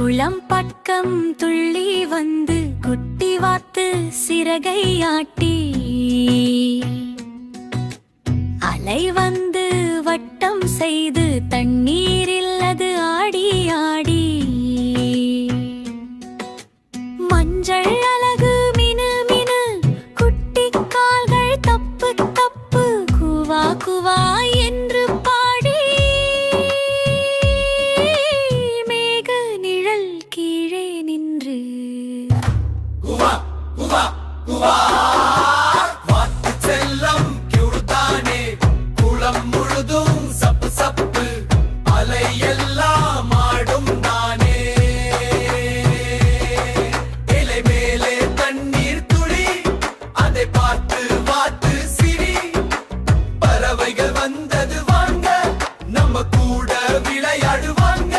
குளம் பக்கம் துள்ளி வந்து குட்டி வாத்து சிறகை ஆட்டி அலை வந்து வட்டம் செய்து தண்ணீரில் அது ஆடி ஆடி மஞ்சள் அழகு மினு மினு குட்டி கால்கள் தப்பு தப்பு குவா குவா என்று பாடி மேக நிழல் கீழே நின்று குவா குவா குவா வாத்து செல்லம் கியூர்தானே குளம் முழுதும் சப்பு சப்பு அலை எல்லாம் ஆடும் நானே இலை மேலே தண்ணீர் துளி அதை பார்த்து வாத்து சிரி பறவைகள் வந்தது வாங்க நம்ம கூட விளையாடுவாங்க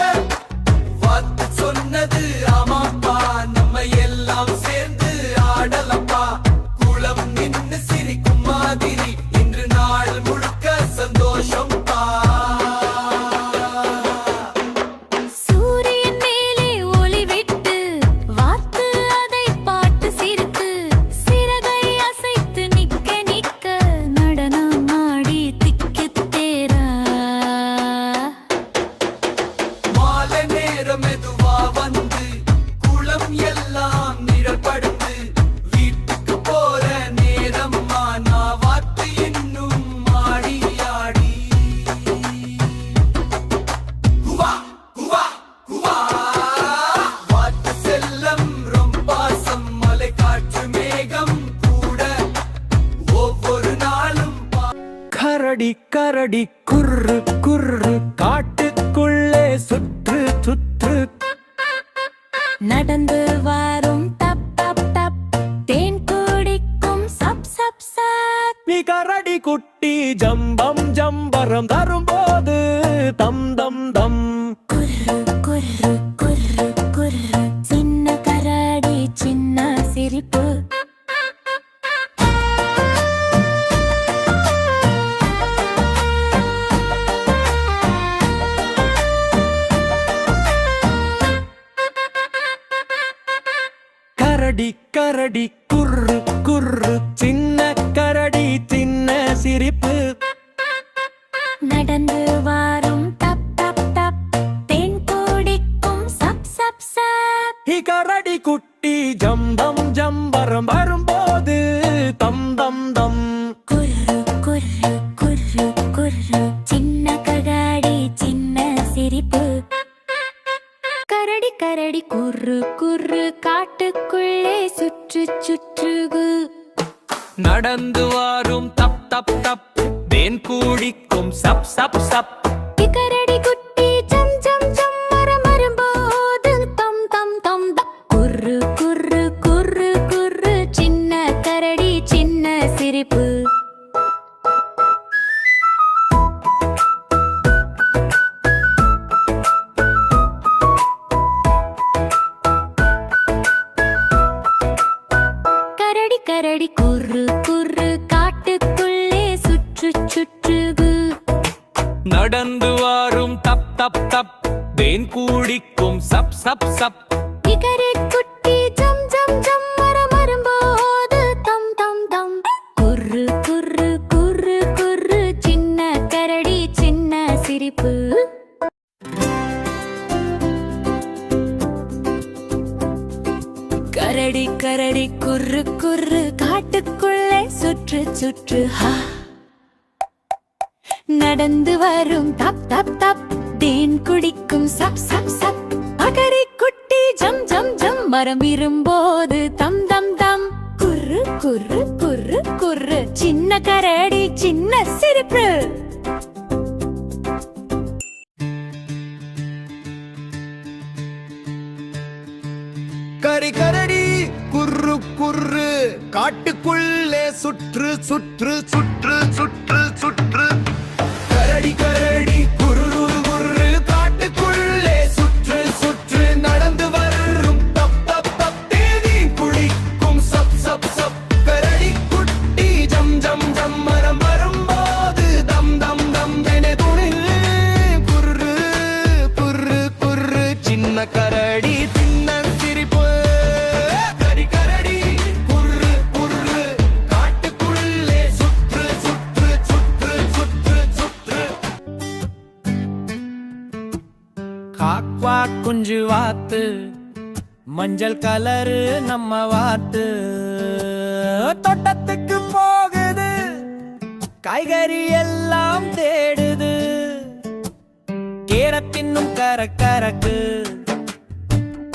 வாத்து சொன்னது ஆமாப்பா நம்ம எல்லாம் சேர்ந்து ஆடலப்பா குளம் நின்னு சிரிக்கும் மாதிரி இன்று நாள் முழுக்க சந்தோஷம் பா சூரியன் மேலே ஒளி விட்டு வாத்து அதை பார்த்து சிரித்து சிறகை அசைத்து நிக்க நிக்க நடனம் ஆடி திக்கு தேரா மாலை நேரம் மெதுவா வந்து குளம் எல்லாம் நிழல் படுத்து வீட்டுக்கு போற நேரம் ஆனா வாத்து இன்னும் ஆடி ஆடி குவா குவா குவா வாத்து செல்லம் ரொம்ப பாசம் மலை காற்று மேகம் கூட ஒவ்வொரு நாளும் கரடி கரடி குர்ரு குர்ரு காட்டுக்குள்ளே சுற்று சுற்று நடந்து வரும் டப் டப் டப் தேன் குடிக்கும் சப் சப் சப் நீ கரடி குட்டி ஜம்பம் ஜம்பரம் தரும்போது தம் தம் தம் குர்ரு குர்ரு குர்ரு குர்ரு சின்ன கரடி சின்ன சிரிப்பு கரடி கரடி குர்ரு குர்ரு சின்ன கரடி சின்ன சிரிப்பு நடந்து வரும் டப் டப் டப் தேன் குடிக்கும் சப் சப் சப் நீ கரடி குட்டி ஜம்பம் ஜம்பரம் வரும்போது தம் தம் தம் குர்ரு குர்ரு குர்ரு குர்ரு சின்ன கரடி சின்ன சிரிப்பு கரடி கரடி குர்ரு குர்ரு காட்டுக்குள்ளே சுற்று சுற்றுகு நடந்து வாரும் தப் தப் தப் தேன் கூடிக்கும் சப் சப் சப் கரடி குட்டி ஜம் ஜம் ஜம் மரம் வரும்போது தம் தம் தம் தம் குர்ரு குர்ரு குர்ரு குர்ரு சின்ன கரடி சின்ன சிரிப்பு கரடி கரடி குர்ரு குர்ரு காட்டுக்குள்ளே சுற்று சுற்றுகு நடந்து வாரும் தப் தப் தப் தேன் கூடிக்கும் சப் சப் சப் கரடி குட்டி ஜம் ஜம் ஜம் மரம் வரும்போது தம் தம் தம் குர்ரு குர்ரு குர்ரு குர்ரு சின்ன கரடி சின்ன சிரிப்பு கரடி கரடி குர்ரு குர்ரு காட்டுக்குள்ளே சுற்று சுற்று ஹா நடந்து வரும் தப் தப் தப் தேன் குடிக்கும் சப் சப் சப் அகரி குட்டி ஜம் ஜம் ஜம் மரம் இரும்போது தம் தம் தம் குர்ரு குர்ரு குர்ரு குர்ரு சின்ன கரடி சின்ன சிரிப்பு கரி கரடி குர்ரு குர்ரு காட்டுக்குள்ளே சுற்று சுற்று சுற்று சுற்று சுற்று கரடி கரடி குர்ரு குர்ரு காட்டுக்குள்ளே சுற்று சுற்று நடந்து வரும் தப் தப் தப் தேதி குளிக்கும் சப் சப் சப் கரடி குட்டி ஜம் ஜம் ஜம் மரம் வரும்போது தம் தம் தம் என துணில் குர்ரு குர்ரு குர்ரு சின்ன கரடி குஞ்சு வாத்து மஞ்சள் கலரு நம்ம வாத்து தோட்டத்துக்கு போகுது காய்கறி எல்லாம் தேடுது கீரை தின்னும் கரக்கு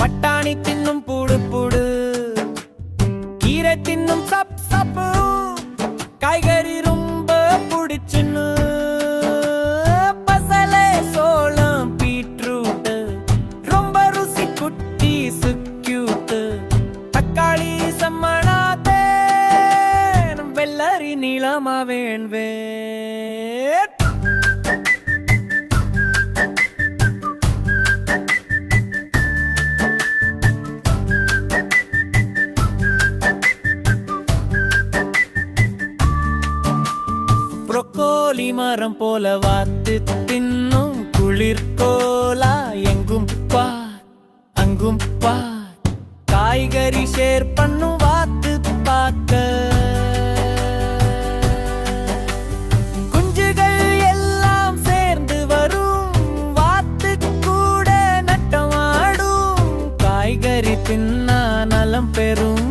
பட்டாணி தின்னும் புடு புடு கீரை தின்னும் சப் சப்பு காய்கறி ரொம்ப பிடிச்சுன்னு பசலை சோளம் பீட்ரூட் ரொம்ப ருசி குட்டி சுக்யூட் தக்காளி சம்மணாத்தே வெள்ளரி நீளமா வேண்வே ப்ரொக்கோலி மரம் போல வாத்து தின்னும் குளிர்கோலா எங்கும் பார் அங்கும் பார் காய்கறி ஷேர் பண்ணும் வாத்து பார்க்க குஞ்சுகள் எல்லாம் சேர்ந்து வரும் வாத்து கூட நட்டமாடும் காய்கறி தின்னா நலம் பெறும்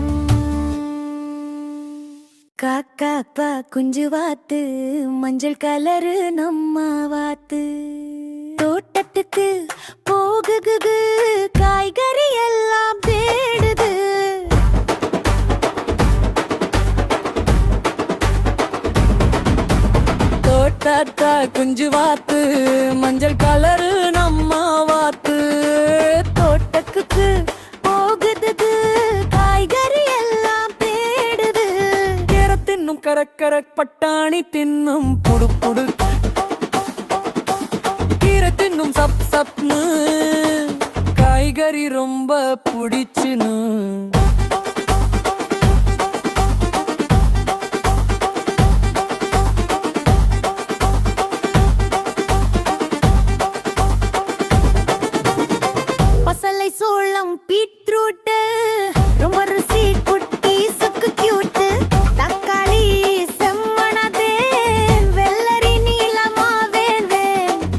காக்காப்பா குஞ்சு வாத்து மஞ்சள் கலரு நம்ம வாத்து தோட்டத்துக்கு போகுது காய்கறி எல்லாம் தேடுது தோட்டத்தா குஞ்சு வாத்து மஞ்சள் கலரு நம்ம வாத்து தோட்டத்துக்கு போகுது காய்கறி எல்லாம் தேடுது கீரை தின்னும் கரக் பட்டாணி தின்னும் புடு புடு கீரை தின்னும் சப் சப்னு காய்கறி ரொம்ப பிடிச்சுன்னு பசலை சோளம் பீட்ரூட் ரொம்ப ருசி குட்டி சுக்கு கியூட் தக்காளி செம்மணதே வெள்ளரி நீளமா வேண்டே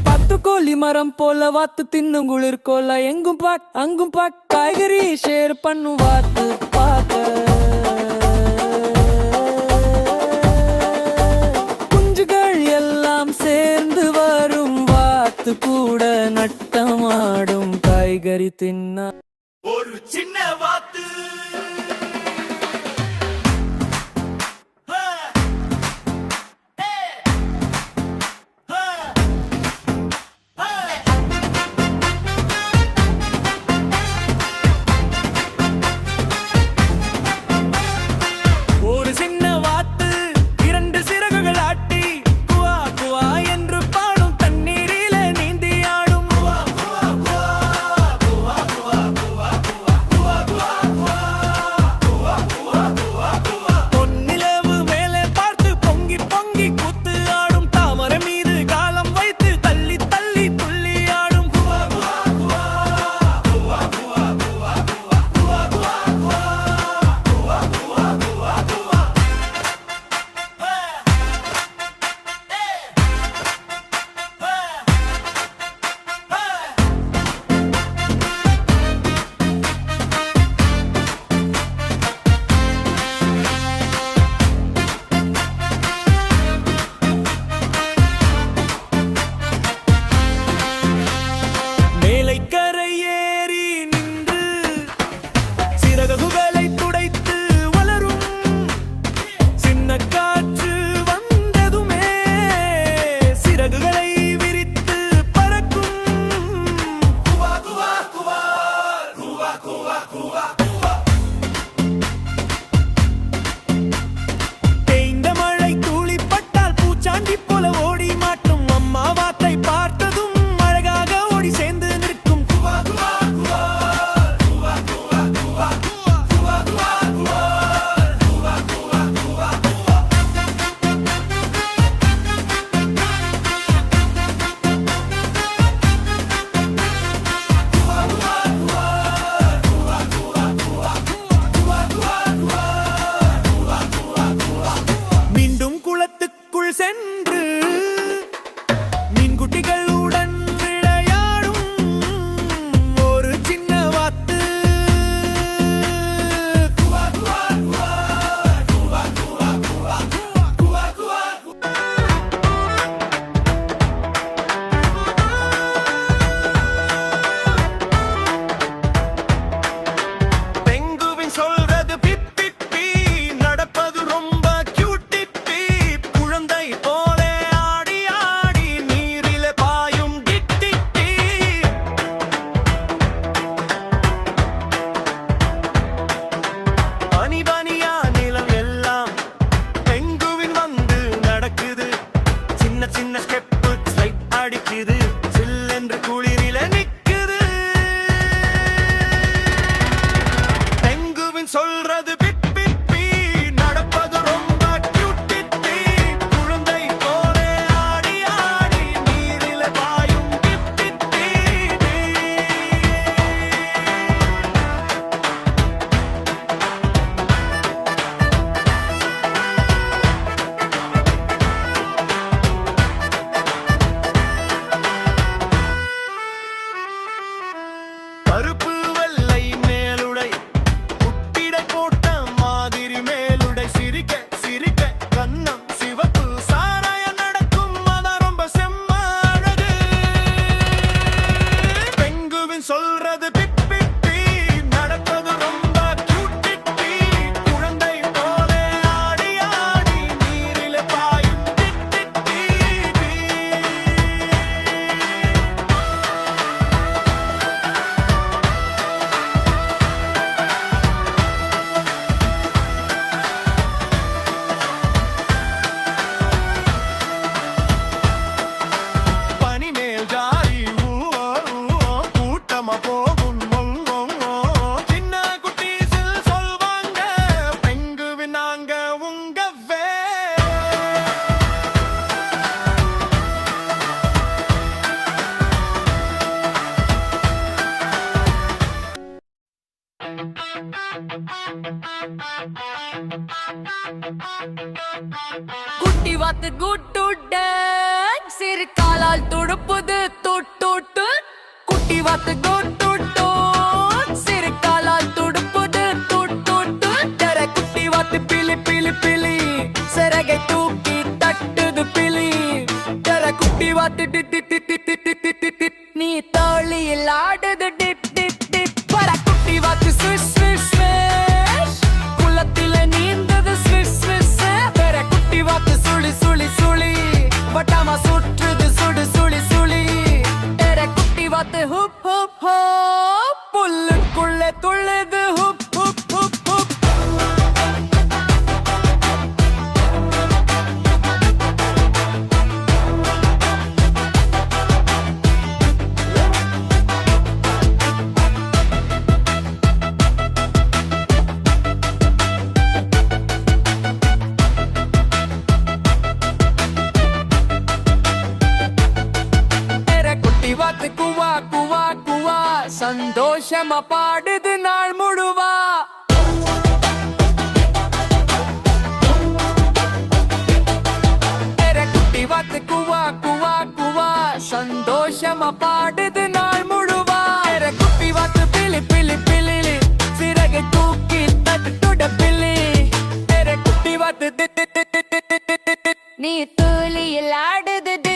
பத்துக்கோழி மரம் போல வாத்து தின்னும் குளிர்கோலா எங்கும் பாக் அங்கும் பாக் காய்கறி ஷேர் பண்ணும் வாத்து பார்க்க குஞ்சுகள் எல்லாம் சேர்ந்து வரும் வாத்து கூட நட்டமாடும் காய்கறி தின்னா ஒரு சின்ன வாத்து ஒரு சின்ன வாத்து இரண்டு சிறகுகள் ஆட்டி குவா குவா என்று பாடும் தண்ணீரிலே நீந்தி ஆடும் குட்டி வாத்து குட்டுட சிறு காலால் துடுப்புது தொட்டு குட்டி வாத்து குட்டுட்டோ சிறு காலால் துடுப்புது தொட்டு தர குட்டி வாத்து பிலி பிலி பிலி சிறகை தூக்கி தட்டுது பிலி தர குட்டி வாத்து டி டி டி டி டி டி டி டி நீ தோழியில் ஆடுது டிப் டிப் டிப் பர குட்டி வாத்து ஸ்விஷ் ஸ்விஷ் ஸ்விஷ் குளத்தில நீந்தது ஸ்விஷ் ஸ்விஷ் வேற குட்டி வாத்து சுழி சுழி சுழி வட்டாம சுற்றுது சுடு சுழி சுழி வேற குட்டி வாத்து ஹுப் ஹுப் ஹுப் புல்லுக்குள்ளே துள்ளுது ஹுப் ஹுப் ஹுப் ஹுப் குட்டி வாத்து குவா குவா குவா சந்தோஷமா பாடுது நாள் முழுவா குட்டி வாத்து குவா குவா குவா சந்தோஷமா பாடுது நாள் முழுவா குட்டி வாத்து பிலி பிலி பிலி சிறகை தூக்கி தட்டுட பிலி குட்டி வாத்து நீ தூளியில் ஆடுது